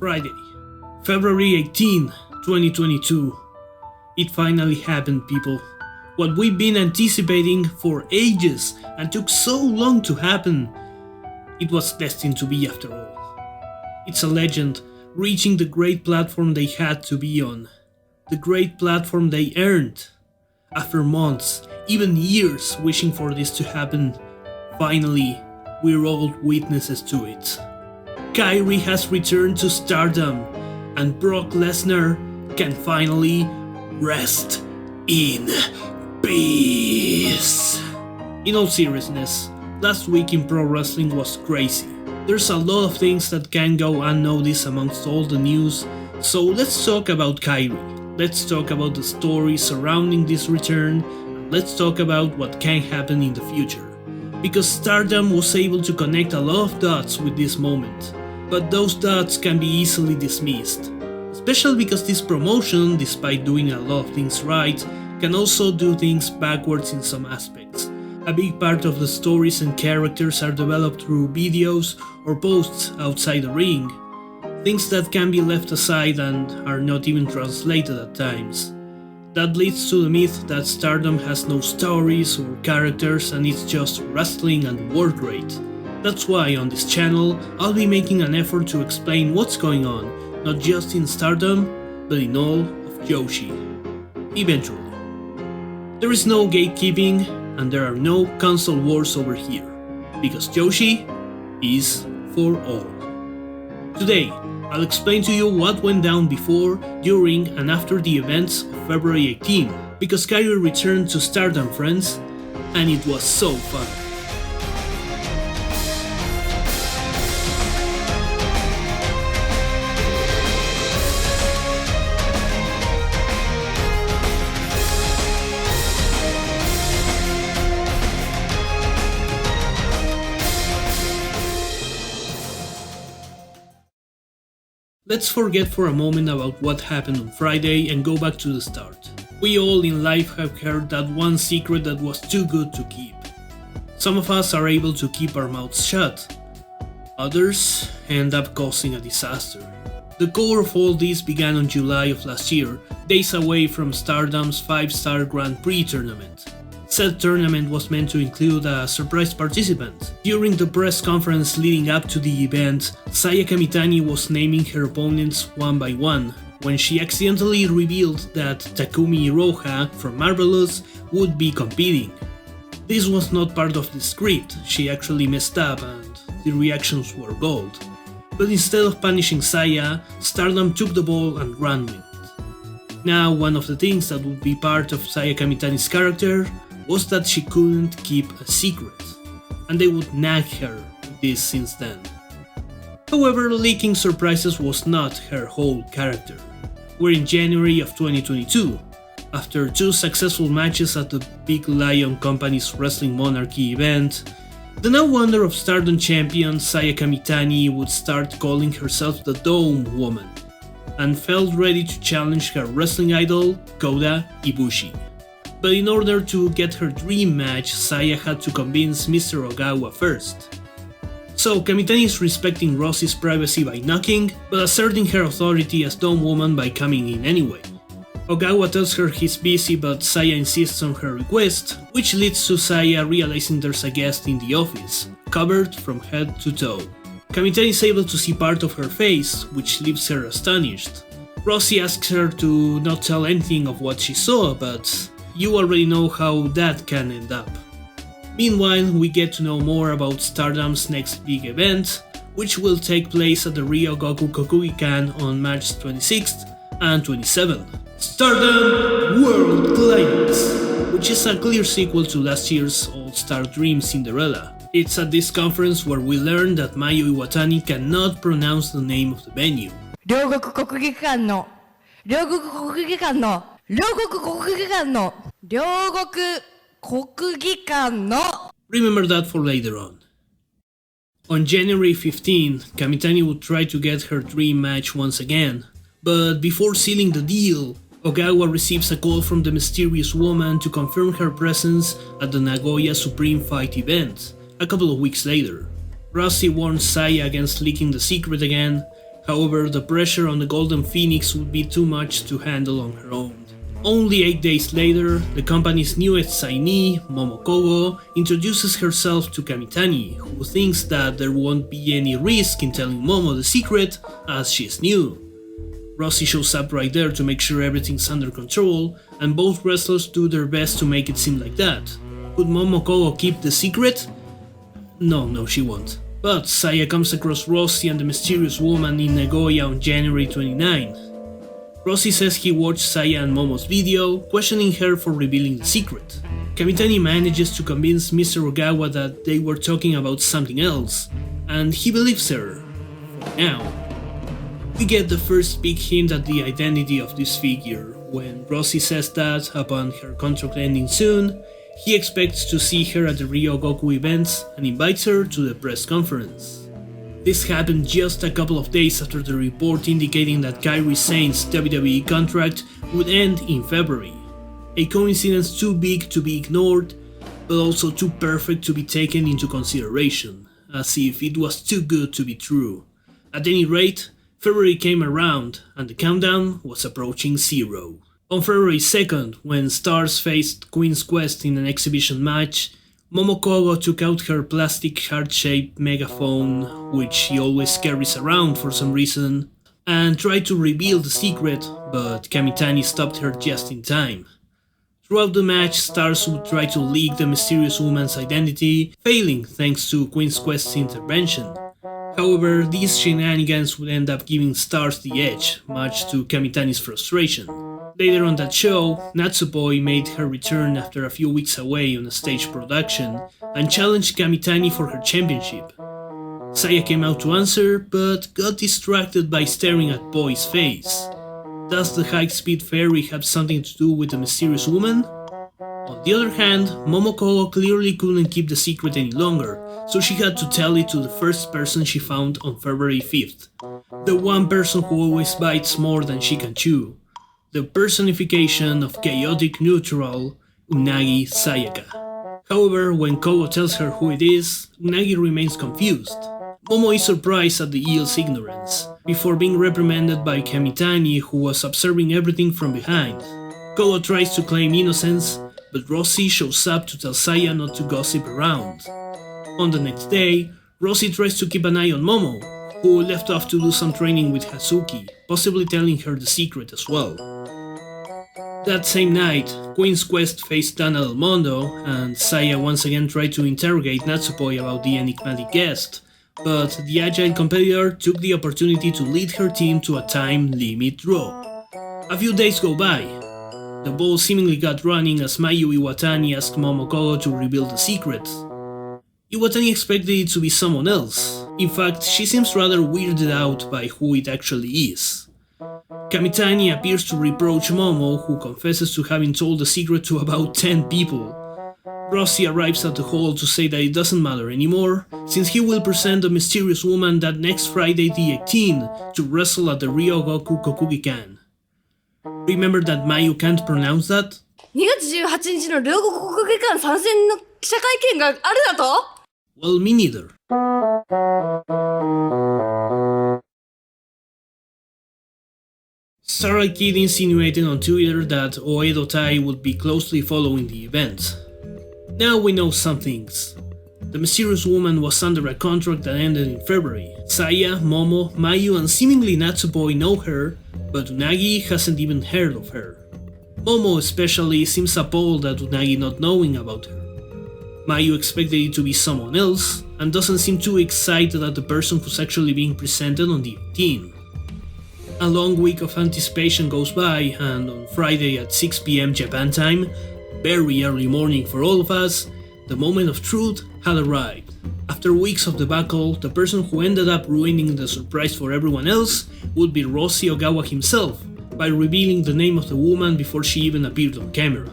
Friday, February 18, 2022. It finally happened, people. What we've been anticipating for ages and took so long to happen, it was destined to be after all. It's a legend, reaching the great platform they had to be on. The great platform they earned. After months, even years wishing for this to happen, finally, we're all witnesses to it. Kairi has returned to Stardom, and Brock Lesnar can finally rest in peace. In all seriousness, last week in pro wrestling was crazy. There's a lot of things that can go unnoticed amongst all the news, so let's talk about Kairi. Let's talk about the story surrounding this return, and let's talk about what can happen in the future. Because Stardom was able to connect a lot of dots with this moment, but those dots can be easily dismissed. Especially because this promotion, despite doing a lot of things right, can also do things backwards in some aspects. A big part of the stories and characters are developed through videos or posts outside the ring, things that can be left aside and are not even translated at times. That leads to the myth that Stardom has no stories or characters and it's just wrestling and work rate. That's why on this channel I'll be making an effort to explain what's going on, not just in Stardom, but in all of Joshi. Eventually. There is no gatekeeping and there are no console wars over here, because Joshi is for all. Today, I'll explain to you what went down before, during and after the events of February 18, because Kairi returned to Stardom, friends, and it was so fun. Let's forget for a moment about what happened on Friday and go back to the start. We all in life have heard that one secret that was too good to keep. Some of us are able to keep our mouths shut. Others end up causing a disaster. The core of all this began on July of last year, days away from Stardom's 5-star Grand Prix tournament. Said tournament was meant to include a surprise participant. During the press conference leading up to the event, Saya Kamitani was naming her opponents one by one, when she accidentally revealed that Takumi Iroha from Marvelous would be competing. This was not part of the script, she actually messed up and the reactions were gold. But instead of punishing Saya, Stardom took the ball and ran with it. Now, one of the things that would be part of Saya Kamitani's character was that she couldn't keep a secret, and they would nag her with this since then. However, leaking surprises was not her whole character. We're in January of 2022. After 2 successful matches at the Big Lion Company's Wrestling Monarchy event, the now wonder of Stardom champion Saya Kamitani would start calling herself the Dome Woman, and felt ready to challenge her wrestling idol, Kota Ibushi. But in order to get her dream match, Saya had to convince Mr. Ogawa first. So Kamitani is respecting Rossi's privacy by knocking, but asserting her authority as Dome Woman by coming in anyway. Ogawa tells her he's busy, but Saya insists on her request, which leads to Saya realizing there's a guest in the office, covered from head to toe. Kamitani is able to see part of her face, which leaves her astonished. Rossi asks her to not tell anything of what she saw, but you already know how that can end up. Meanwhile, we get to know more about Stardom's next big event, which will take place at the Ryogoku Kokugikan on March 26th and 27th. Stardom World Climax, which is a clear sequel to last year's All-Star Dream Cinderella. It's at this conference where we learn that Mayu Iwatani cannot pronounce the name of the venue. Remember that for later on. On January 15, Kamitani would try to get her dream match once again, but before sealing the deal, Ogawa receives a call from the mysterious woman to confirm her presence at the Nagoya Supreme Fight event, a couple of weeks later. Rossi warns Saya against leaking the secret again, However, the pressure on the Golden Phoenix would be too much to handle on her own. Only 8 days later, the company's newest signee, Momo Kogo, introduces herself to Kamitani, who thinks that there won't be any risk in telling Momo the secret, as she's new. Rossy shows up right there to make sure everything's under control, and both wrestlers do their best to make it seem like that. Could Momo Kogo keep the secret? No, she won't. But Saya comes across Rossy and the mysterious woman in Nagoya on January 29. Rossy says he watched Saya and Momo's video, questioning her for revealing the secret. Kamitani manages to convince Mr. Ogawa that they were talking about something else, and he believes her. For now. We get the first big hint at the identity of this figure, when Rossy says that, upon her contract ending soon, he expects to see her at the Ryogoku events and invites her to the press conference. This happened just a couple of days after the report indicating that Kairi Sane's WWE contract would end in February. A coincidence too big to be ignored, but also too perfect to be taken into consideration, as if it was too good to be true. At any rate, February came around and the countdown was approaching 0. On February 2nd, when Stars faced Queen's Quest in an exhibition match, Momo Kogo took out her plastic heart-shaped megaphone, which she always carries around for some reason, and tried to reveal the secret, but Kamitani stopped her just in time. Throughout the match, Stars would try to leak the mysterious woman's identity, failing thanks to Queen's Quest's intervention. However, these shenanigans would end up giving Stars the edge, much to Kamitani's frustration. Later on that show, Natsupoi made her return after a few weeks away on a stage production and challenged Kamitani for her championship. Saya came out to answer, but got distracted by staring at Boi's face. Does the high-speed fairy have something to do with the mysterious woman? On the other hand, Momo Kogo clearly couldn't keep the secret any longer, so she had to tell it to the first person she found on February 5th. The one person who always bites more than she can chew. The personification of chaotic neutral, Unagi Sayaka. However, when Kogo tells her who it is, Unagi remains confused. Momo is surprised at the eel's ignorance, before being reprimanded by Kamitani, who was observing everything from behind. Kogo tries to claim innocence, but Rossy shows up to tell Saya not to gossip around. On the next day, Rossy tries to keep an eye on Momo, who left off to do some training with Hazuki, possibly telling her the secret as well. That same night, Queen's Quest faced Dana Del Mondo, and Saya once again tried to interrogate Natsupoi about the enigmatic guest, but the agile competitor took the opportunity to lead her team to a time limit draw. A few days go by. The ball seemingly got running as Mayu Iwatani asked Momo Kogo to reveal the secret. Iwatani expected it to be someone else. In fact, she seems rather weirded out by who it actually is. Kamitani appears to reproach Momo, who confesses to having told the secret to about 10 people. Rossy arrives at the hall to say that it doesn't matter anymore, since he will present the mysterious woman that next Friday the 18th to wrestle at the Ryogoku Kokugikan. Remember that Mayu can't pronounce that? 2月18日の両国国技館参戦の記者会見があるだと? Well, me neither. Starlight Kid insinuated on Twitter that Oedo Tai would be closely following the event. Now we know some things. The mysterious woman was under a contract that ended in February. Saya, Momo, Mayu and seemingly Natsupoi know her, but Unagi hasn't even heard of her. Momo especially seems appalled at Unagi not knowing about her. Mayu expected it to be someone else, and doesn't seem too excited at the person who's actually being presented on the 18th. A long week of anticipation goes by, and on Friday at 6 PM Japan time, very early morning for all of us, the moment of truth had arrived. After weeks of debacle, the person who ended up ruining the surprise for everyone else would be Rossy Ogawa himself, by revealing the name of the woman before she even appeared on camera.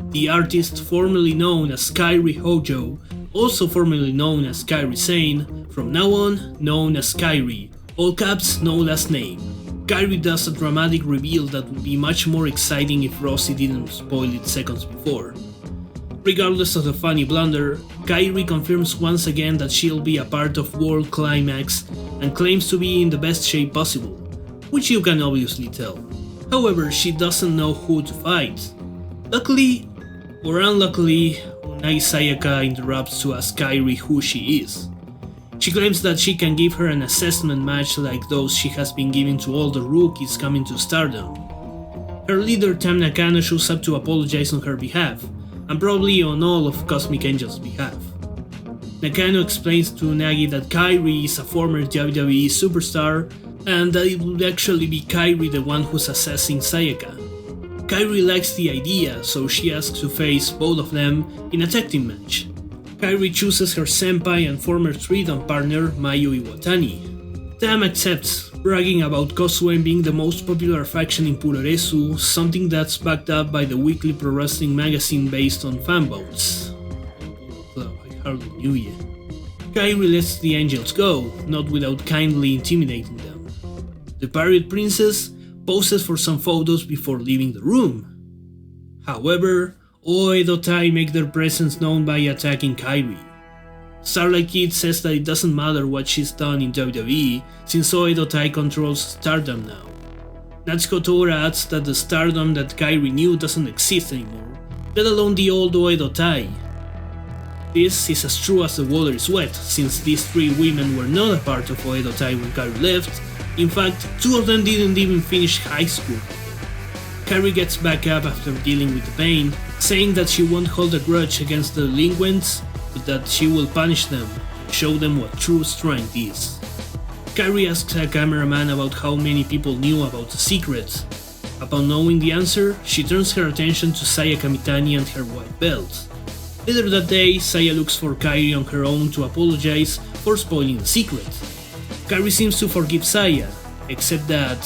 The artist formerly known as Kairi Hojo, also formerly known as Kairi Sane, from now on known as Kairi, all caps, no last name. Kairi does a dramatic reveal that would be much more exciting if Rossy didn't spoil it seconds before. Regardless of the funny blunder, Kairi confirms once again that she'll be a part of World Climax and claims to be in the best shape possible, which you can obviously tell. However, she doesn't know who to fight. Luckily, or unluckily, Unagi Sayaka interrupts to ask Kairi who she is. She claims that she can give her an assessment match like those she has been giving to all the rookies coming to Stardom. Her leader Tam Nakano shows up to apologize on her behalf, and probably on all of Cosmic Angel's behalf. Nakano explains to Unagi that Kairi is a former WWE superstar, and that it would actually be Kairi the one who's assessing Sayaka. Kairi likes the idea, so she asks to face both of them in a tag team match. Kairi chooses her senpai and former Freedom partner Mayu Iwatani. Tam accepts, bragging about Kosuren being the most popular faction in Puroresu, something that's backed up by the weekly pro wrestling magazine based on fan votes. I hardly knew yet. Kairi lets the Angels go, not without kindly intimidating them. The Pirate Princess poses for some photos before leaving the room. However, Oedo Tai make their presence known by attacking Kairi. Starlight Kid says that it doesn't matter what she's done in WWE, since Oedo Tai controls Stardom now. Natsuko Tora adds that the Stardom that Kairi knew doesn't exist anymore, let alone the old Oedo Tai. This is as true as the water is wet, since these three women were not a part of Oedo Tai when Kairi left. In fact, two of them didn't even finish high school. Kairi gets back up after dealing with the pain, saying that she won't hold a grudge against the delinquents, but that she will punish them and show them what true strength is. Kairi asks a cameraman about how many people knew about the secret. Upon knowing the answer, she turns her attention to Saya Kamitani and her white belt. Later that day, Saya looks for Kairi on her own to apologize for spoiling the secret. Kairi seems to forgive Saya, except that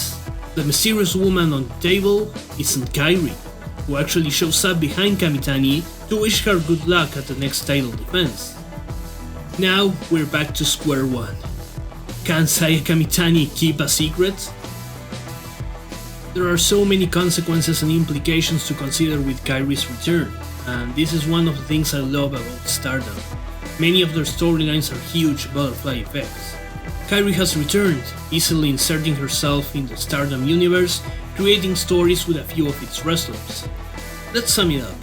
the mysterious woman on the table isn't Kairi, who actually shows up behind Kamitani to wish her good luck at the next title defense. Now we're back to square one. Can Saya Kamitani keep a secret? There are so many consequences and implications to consider with Kairi's return, and this is one of the things I love about Stardom. Many of their storylines are huge butterfly effects. Kairi has returned, easily inserting herself in the Stardom universe, creating stories with a few of its wrestlers. Let's sum it up.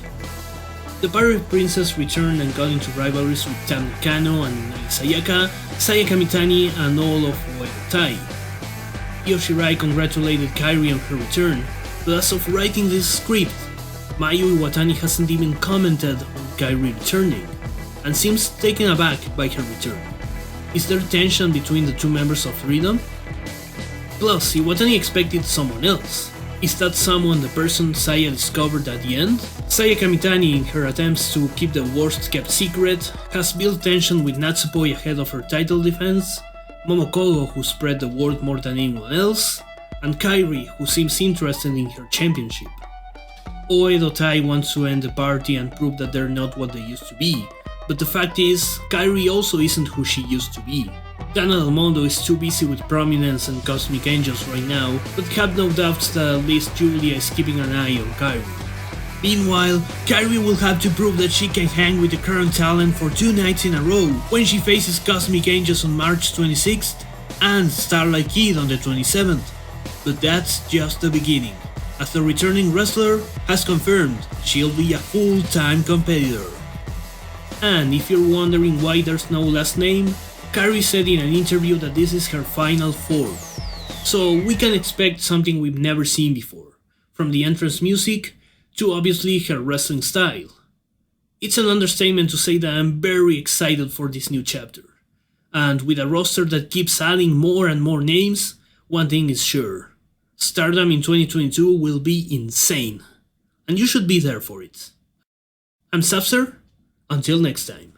The Pirate Princess returned and got into rivalries with Tam Nakano and Unagi Sayaka, Saya Kamitani, and all of Oedo Tai. Yoshirai congratulated Kairi on her return, but as of writing this script, Mayu Iwatani hasn't even commented on Kairi returning, and seems taken aback by her return. Is there tension between the two members of Freedom? Plus, Iwatani expected someone else. Is that someone the person Saya discovered at the end? Saya Kamitani, in her attempts to keep the worst kept secret, has built tension with Natsupoi ahead of her title defense, Momokogo, who spread the word more than anyone else, and Kairi, who seems interested in her championship. Oedo Tai wants to end the party and prove that they're not what they used to be, but the fact is, Kairi also isn't who she used to be. Dana Del Mondo is too busy with Prominence and Cosmic Angels right now, but have no doubts that at least Julia is keeping an eye on Kairi. Meanwhile, Kairi will have to prove that she can hang with the current talent for 2 nights in a row when she faces Cosmic Angels on March 26th and Starlight Kid on the 27th. But that's just the beginning, as the returning wrestler has confirmed she'll be a full-time competitor. And if you're wondering why there's no last name, Kairi said in an interview that this is her final form, so we can expect something we've never seen before, from the entrance music to obviously her wrestling style. It's an understatement to say that I'm very excited for this new chapter, and with a roster that keeps adding more and more names, one thing is sure, Stardom in 2022 will be insane, and you should be there for it. I'm Safsar, until next time.